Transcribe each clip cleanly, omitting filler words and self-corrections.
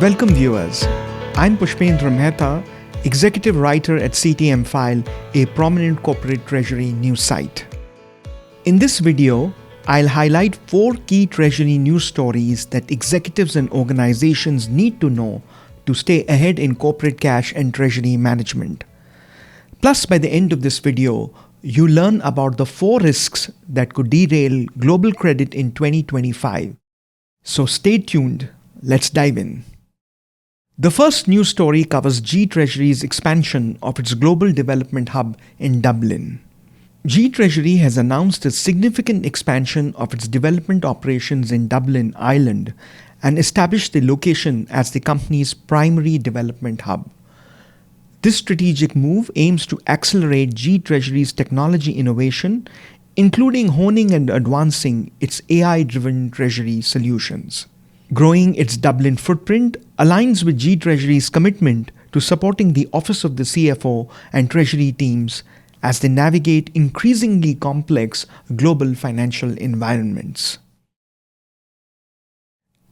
Welcome viewers, I'm Pushpendra Mehta, Executive Writer at CTM File, a prominent corporate treasury news site. In this video, I'll highlight 4 key treasury news stories that executives and organizations need to know to stay ahead in corporate cash and treasury management. Plus, by the end of this video, you learn about the 4 risks that could derail global credit in 2025. So stay tuned, let's dive in. The first news story covers GTreasury's expansion of its global development hub in Dublin. GTreasury has announced a significant expansion of its development operations in Dublin, Ireland, and established the location as the company's primary development hub. This strategic move aims to accelerate GTreasury's technology innovation, including honing and advancing its AI-driven treasury solutions. Growing its Dublin footprint aligns with GTreasury's commitment to supporting the Office of the CFO and Treasury teams as they navigate increasingly complex global financial environments.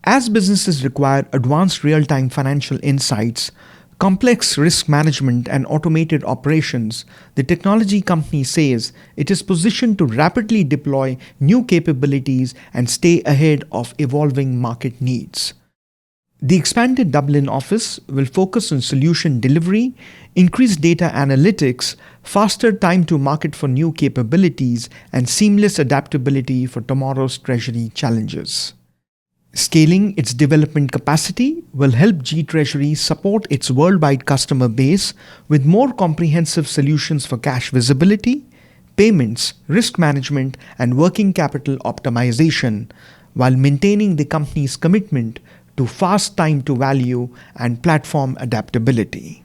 As businesses require advanced real-time financial insights, complex risk management and automated operations, the technology company says it is positioned to rapidly deploy new capabilities and stay ahead of evolving market needs. The expanded Dublin office will focus on solution delivery, increased data analytics, faster time to market for new capabilities, and seamless adaptability for tomorrow's treasury challenges. Scaling its development capacity will help GTreasury support its worldwide customer base with more comprehensive solutions for cash visibility, payments, risk management, and working capital optimization, while maintaining the company's commitment to fast time to value and platform adaptability.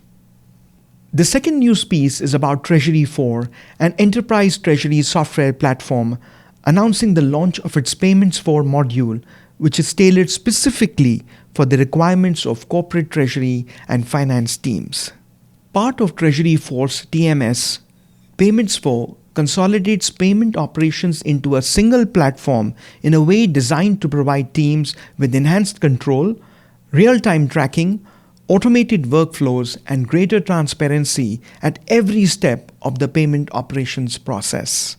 The second news piece is about Treasury 4, an enterprise treasury software platform announcing the launch of its Payments 4 module, which is tailored specifically for the requirements of corporate treasury and finance teams. Part of Treasury 4's TMS, Payments 4 consolidates payment operations into a single platform in a way designed to provide teams with enhanced control, real-time tracking, automated workflows, and greater transparency at every step of the payment operations process.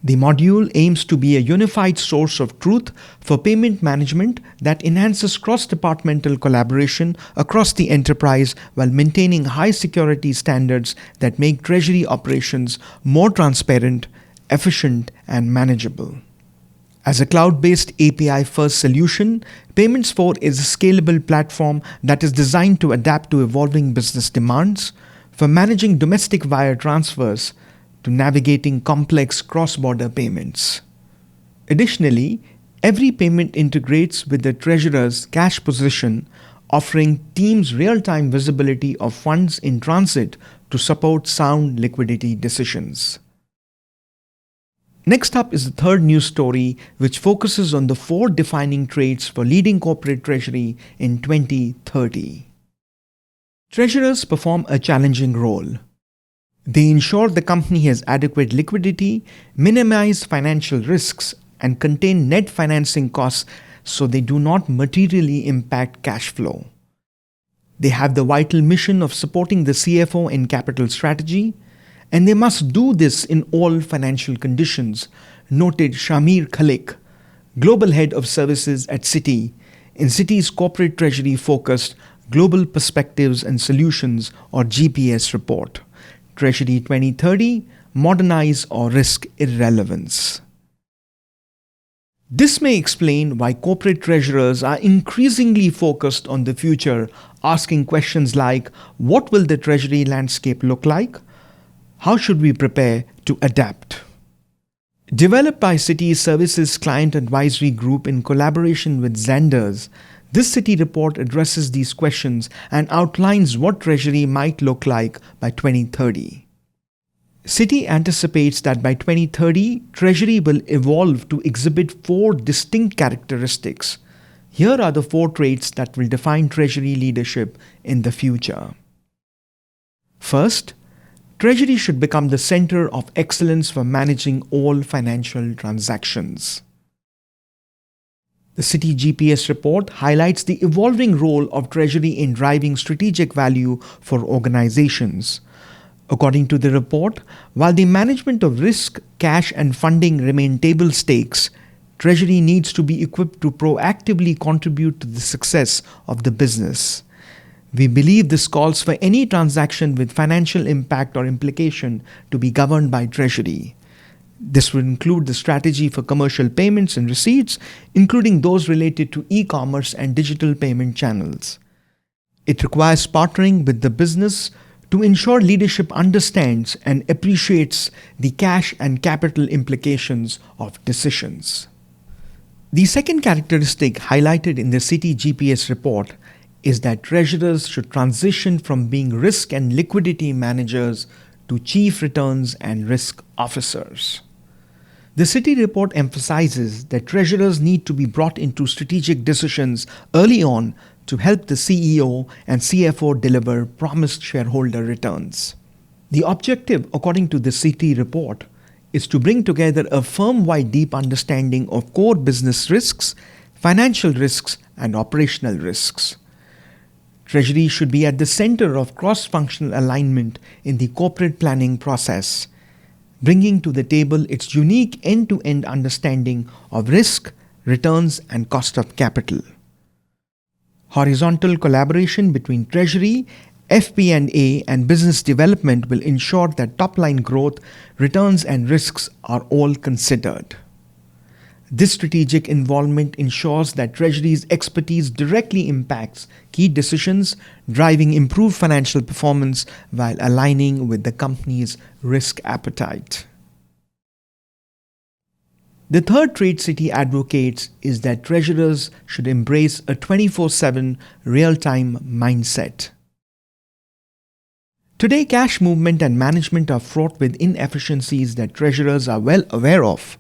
The module aims to be a unified source of truth for payment management that enhances cross-departmental collaboration across the enterprise while maintaining high security standards that make treasury operations more transparent, efficient, and manageable. As a cloud-based API-first solution, Payments 4 is a scalable platform that is designed to adapt to evolving business demands, from managing domestic wire transfers to navigating complex cross-border payments. Additionally, every payment integrates with the treasurer's cash position, offering teams real-time visibility of funds in transit to support sound liquidity decisions. Next up is the third news story, which focuses on the 4 defining traits for leading corporate treasury in 2030. Treasurers perform a challenging role. They ensure the company has adequate liquidity, minimize financial risks, and contain net financing costs so they do not materially impact cash flow. They have the vital mission of supporting the CFO in capital strategy, and they must do this in all financial conditions, noted Shamir Khalik, Global Head of Services at Citi, in Citi's corporate treasury-focused Global Perspectives and Solutions or GPS report. Treasury 2030, Modernize or Risk Irrelevance. This may explain why corporate treasurers are increasingly focused on the future, asking questions like, what will the treasury landscape look like? How should we prepare to adapt? Developed by Citi's Services Client Advisory Group in collaboration with Xanders, this Citi report addresses these questions and outlines what Treasury might look like by 2030. Citi anticipates that by 2030, Treasury will evolve to exhibit 4 distinct characteristics. Here are the 4 traits that will define Treasury leadership in the future. First, Treasury should become the center of excellence for managing all financial transactions. The City GPS report highlights the evolving role of Treasury in driving strategic value for organizations. According to the report, while the management of risk, cash, and funding remain table stakes, Treasury needs to be equipped to proactively contribute to the success of the business. We believe this calls for any transaction with financial impact or implication to be governed by Treasury. This will include the strategy for commercial payments and receipts, including those related to e-commerce and digital payment channels. It requires partnering with the business to ensure leadership understands and appreciates the cash and capital implications of decisions. The second characteristic highlighted in the City GPS report is that treasurers should transition from being risk and liquidity managers to chief returns and risk officers. The City report emphasizes that treasurers need to be brought into strategic decisions early on to help the CEO and CFO deliver promised shareholder returns. The objective, according to the City report, is to bring together a firm-wide deep understanding of core business risks, financial risks, and operational risks. Treasury should be at the center of cross-functional alignment in the corporate planning process, bringing to the table its unique end-to-end understanding of risk, returns, and cost of capital. Horizontal collaboration between Treasury, FP&A, and business development will ensure that top-line growth, returns, and risks are all considered. This strategic involvement ensures that Treasury's expertise directly impacts key decisions, driving improved financial performance while aligning with the company's risk appetite. The third trait City advocates is that treasurers should embrace a 24/7 real-time mindset. Today, cash movement and management are fraught with inefficiencies that treasurers are well aware of,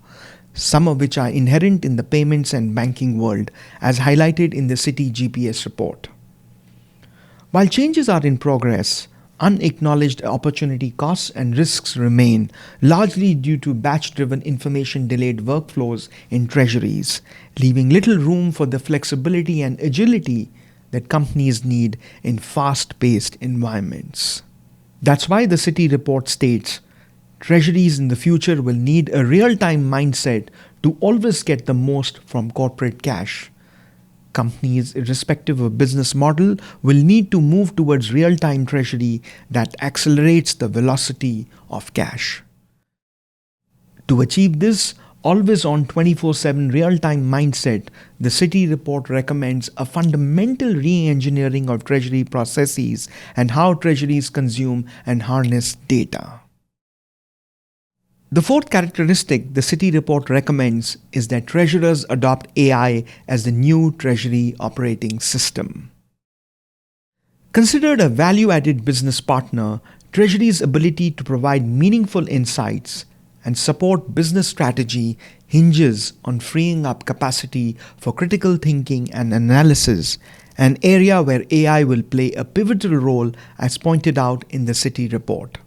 some of which are inherent in the payments and banking world, as highlighted in the City GPS report. While changes are in progress, unacknowledged opportunity costs and risks remain, largely due to batch-driven information-delayed workflows in treasuries, leaving little room for the flexibility and agility that companies need in fast-paced environments. That's why the City report states, treasuries in the future will need a real-time mindset to always get the most from corporate cash. Companies, irrespective of business model, will need to move towards real-time treasury that accelerates the velocity of cash. To achieve this always-on 24/7 real-time mindset, the City report recommends a fundamental re-engineering of treasury processes and how treasuries consume and harness data. The fourth characteristic the City report recommends is that treasurers adopt AI as the new treasury operating system. Considered a value-added business partner, Treasury's ability to provide meaningful insights and support business strategy hinges on freeing up capacity for critical thinking and analysis, an area where AI will play a pivotal role as pointed out in the City report.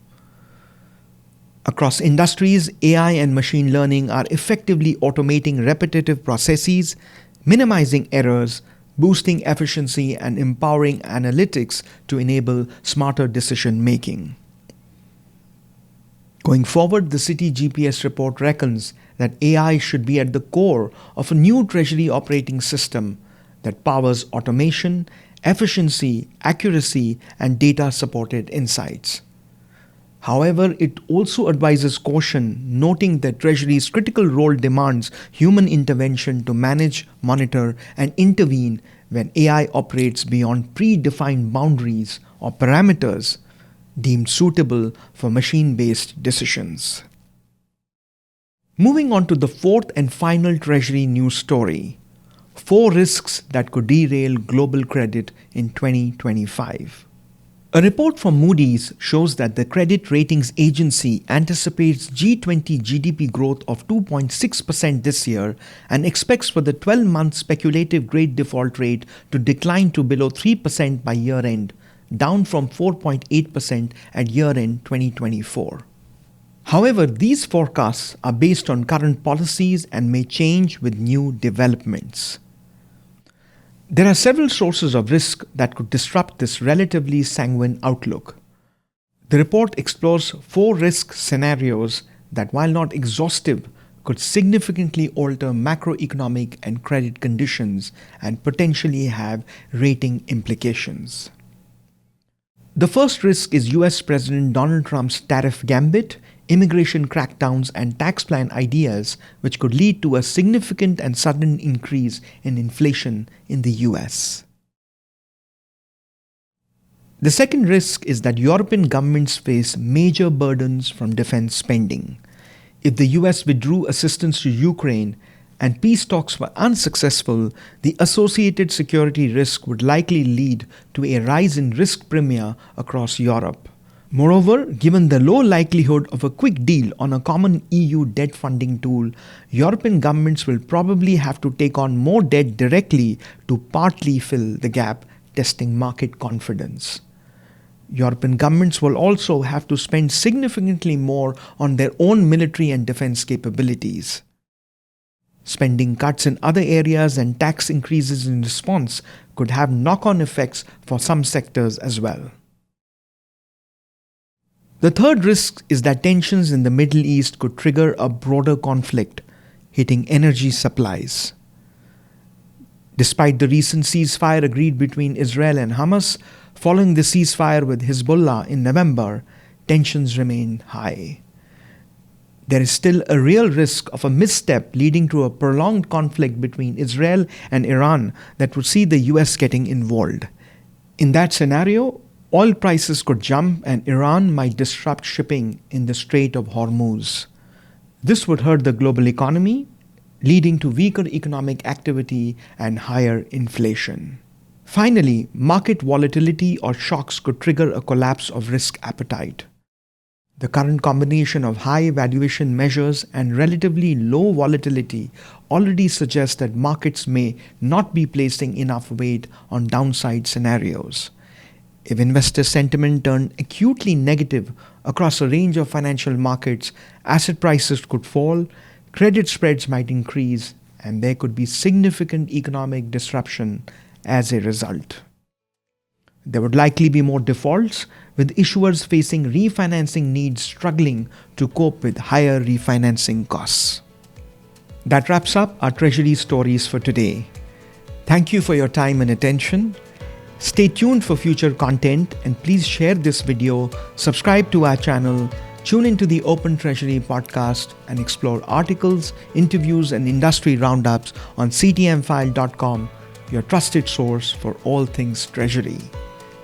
Across industries, AI and machine learning are effectively automating repetitive processes, minimizing errors, boosting efficiency, and empowering analytics to enable smarter decision-making. Going forward, the City GPS report reckons that AI should be at the core of a new treasury operating system that powers automation, efficiency, accuracy, and data-supported insights. However, it also advises caution, noting that Treasury's critical role demands human intervention to manage, monitor, and intervene when AI operates beyond predefined boundaries or parameters deemed suitable for machine-based decisions. Moving on to the fourth and final Treasury news story: 4 risks that could derail global credit in 2025. A report from Moody's shows that the credit ratings agency anticipates G20 GDP growth of 2.6% this year and expects for the 12-month speculative grade default rate to decline to below 3% by year-end, down from 4.8% at year-end 2024. However, these forecasts are based on current policies and may change with new developments. There are several sources of risk that could disrupt this relatively sanguine outlook. The report explores 4 risk scenarios that, while not exhaustive, could significantly alter macroeconomic and credit conditions and potentially have rating implications. The first risk is US President Donald Trump's tariff gambit, immigration crackdowns, and tax plan ideas, which could lead to a significant and sudden increase in inflation in the US. The second risk is that European governments face major burdens from defense spending. If the US withdrew assistance to Ukraine and peace talks were unsuccessful, the associated security risk would likely lead to a rise in risk premia across Europe. Moreover, given the low likelihood of a quick deal on a common EU debt funding tool, European governments will probably have to take on more debt directly to partly fill the gap, testing market confidence. European governments will also have to spend significantly more on their own military and defense capabilities. Spending cuts in other areas and tax increases in response could have knock-on effects for some sectors as well. The third risk is that tensions in the Middle East could trigger a broader conflict, hitting energy supplies. Despite the recent ceasefire agreed between Israel and Hamas, following the ceasefire with Hezbollah in November, tensions remain high. There is still a real risk of a misstep leading to a prolonged conflict between Israel and Iran that would see the US getting involved. In that scenario, oil prices could jump and Iran might disrupt shipping in the Strait of Hormuz. This would hurt the global economy, leading to weaker economic activity and higher inflation. Finally, market volatility or shocks could trigger a collapse of risk appetite. The current combination of high valuation measures and relatively low volatility already suggests that markets may not be placing enough weight on downside scenarios. If investor sentiment turned acutely negative across a range of financial markets, asset prices could fall, credit spreads might increase, and there could be significant economic disruption as a result. There would likely be more defaults, with issuers facing refinancing needs struggling to cope with higher refinancing costs. That wraps up our Treasury stories for today. Thank you for your time and attention. Stay tuned for future content and please share this video, subscribe to our channel, tune into the Open Treasury podcast and explore articles, interviews and industry roundups on ctmfile.com, your trusted source for all things Treasury.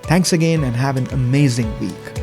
Thanks again and have an amazing week.